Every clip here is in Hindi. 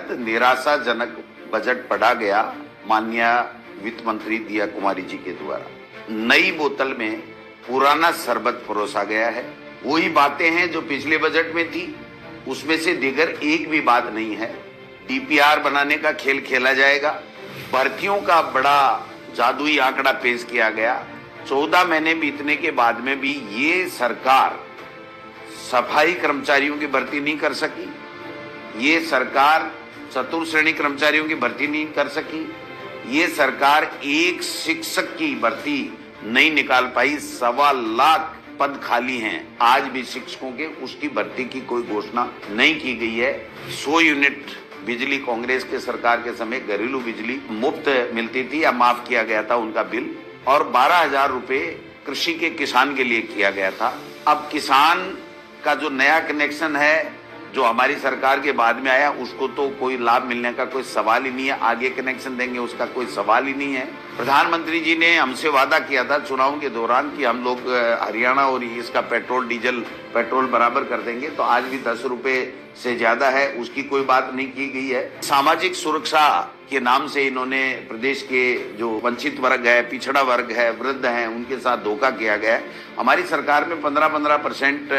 बेहद निराशाजनक बजट पढ़ा गया माननीय वित्त मंत्री दिया कुमारी जी के द्वारा। नई बोतल में पुराना शरबत परोसा गया है। वही बातें हैं जो पिछले बजट में थी, उसमें से दीगर एक भी बात नहीं है। डीपीआर बनाने का खेल खेला जाएगा। भर्तियों का बड़ा जादुई आंकड़ा पेश किया गया। 14 महीने बीतने के बाद में भी ये सरकार सफाई कर्मचारियों की भर्ती नहीं कर सकी। ये सरकार चतुर्थ श्रेणी कर्मचारियों की भर्ती नहीं कर सकी। ये सरकार एक शिक्षक की भर्ती नहीं निकाल पाई। 1.25 लाख पद खाली हैं। आज भी शिक्षकों के उसकी भर्ती की कोई घोषणा नहीं की गई है। 100 यूनिट बिजली कांग्रेस के सरकार के समय घरेलू बिजली मुफ्त मिलती थी या माफ किया गया था उनका बिल, और 12,000 रुपए कृषि के किसान के लिए किया गया था। अब किसान का जो नया कनेक्शन है जो हमारी सरकार के बाद में आया, उसको तो कोई लाभ मिलने का कोई सवाल ही नहीं है। आगे कनेक्शन देंगे उसका कोई सवाल ही नहीं है। प्रधानमंत्री जी ने हमसे वादा किया था चुनाव के दौरान कि हम लोग हरियाणा और इसका पेट्रोल बराबर कर देंगे, तो आज भी 10 रुपए से ज्यादा है, उसकी कोई बात नहीं की गई है। सामाजिक सुरक्षा के नाम से इन्होंने प्रदेश के जो वंचित वर्ग है, पिछड़ा वर्ग है, वृद्ध हैं, उनके साथ धोखा किया गया है। हमारी सरकार में 15%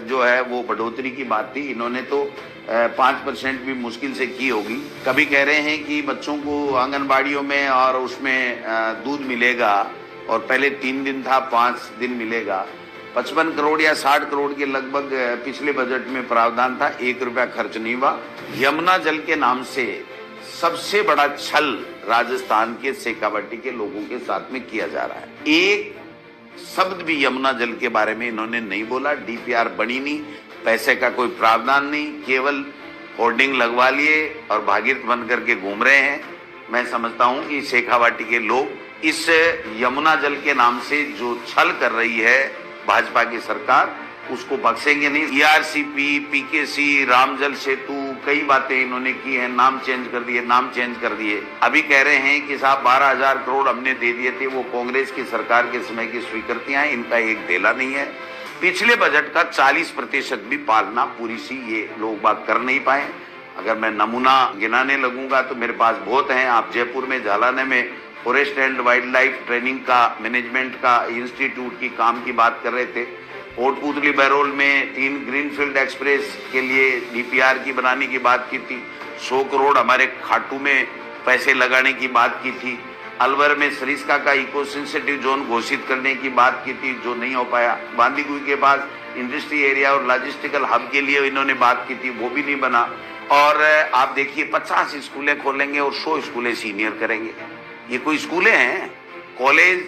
जो है वो बढ़ोतरी की बात थी, इन्होंने तो 5% भी मुश्किल से की होगी। कभी कह रहे हैं कि बच्चों को आंगनबाड़ियों में और उसमें दूध मिलेगा, और पहले 3 दिन था 5 दिन मिलेगा। 55 करोड़ या 60 करोड़ के लगभग पिछले बजट में प्रावधान था, 1 रुपया खर्च नहीं हुआ। यमुना जल के नाम से सबसे बड़ा छल राजस्थान के शेखावाटी के लोगों के साथ में किया जा रहा है। एक शब्द भी यमुना जल के बारे में इन्होंने नहीं बोला। डीपीआर बनी नहीं, पैसे का कोई प्रावधान नहीं, केवल होर्डिंग लगवा लिए और भागीरथ बन करके घूम रहे हैं। मैं समझता हूं कि शेखावाटी के लोग इस यमुना जल के नाम से जो छल कर रही है भाजपा की सरकार, उसको बख्शेंगे नहीं। ERCP, PKC, रामजल सेतु, कई बातें इन्होंने की हैं, नाम चेंज कर दिए। अभी कह रहे हैं कि साहब 12,000 करोड़ हमने दे दिए थे, वो कांग्रेस की सरकार के समय की स्वीकृतियां हैं, इनका एक धेला नहीं है। पिछले बजट का 40% भी पालना पूरी सी ये लोग बात कर नहीं पाए। अगर मैं नमूना गिनाने लगूंगा तो मेरे पास बहुत हैं। आप जयपुर में झालाने में forest and wild life training का मैनेजमेंट का इंस्टीट्यूट की काम की बात कर रहे थे। कोटपुतली बैरोल में 3 ग्रीनफील्ड एक्सप्रेस के लिए डीपीआर की बनाने की बात की थी। 100 करोड़ हमारे खाटू में पैसे लगाने की बात की थी। अलवर में सरिस्का का इको सेंसिटिव जोन घोषित करने की बात की थी, जो नहीं हो पाया। बांदीकुई के पास इंडस्ट्री एरिया और लॉजिस्टिकल हब के लिए इन्होंने बात की थी, वो भी नहीं बना। और आप देखिए 50 स्कूलें खोलेंगे और 100 स्कूलें सीनियर करेंगे। ये कोई स्कूलें हैं? कॉलेज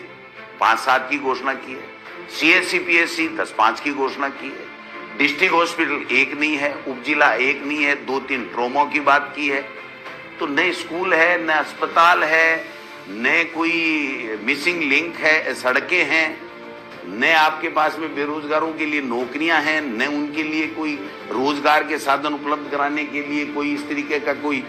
5-7 की घोषणा की है। CSC PSC 10-5 की घोषणा की है। डिस्ट्रिक्ट हॉस्पिटल 1 नहीं है, उपजिला 1 नहीं है, 2-3 ट्रोमो की बात की है। तो न स्कूल है, न अस्पताल है, न कोई मिसिंग लिंक है, सड़कें हैं, न आपके पास में बेरोजगारों के लिए नौकरियां हैं, न उनके लिए कोई रोजगार के साधन उपलब्ध कराने के लिए कोई इस तरीके का कोई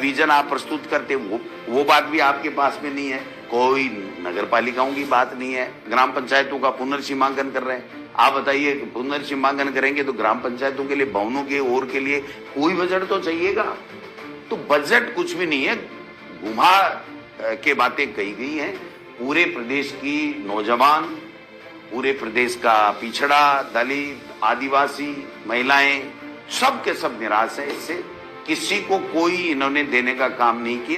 विजन आप प्रस्तुत करते, वो बात भी आपके पास में नहीं है। कोई नगर पालिकाओं की बात नहीं है। ग्राम पंचायतों का पुनर्सीमांकन कर रहे हैं। आप बताइए, पुनर्सीमांकन करेंगे तो ग्राम पंचायतों के लिए, भवनों के और के लिए कोई बजट तो चाहिएगा। तो बजट कुछ भी नहीं है, घुमा के बातें कही गई हैं। पूरे प्रदेश की नौजवान, पूरे प्रदेश का पिछड़ा, दलित, आदिवासी, महिलाएं, सब के सब निराश है इससे। किसी को कोई इन्होंने देने का काम नहीं किया।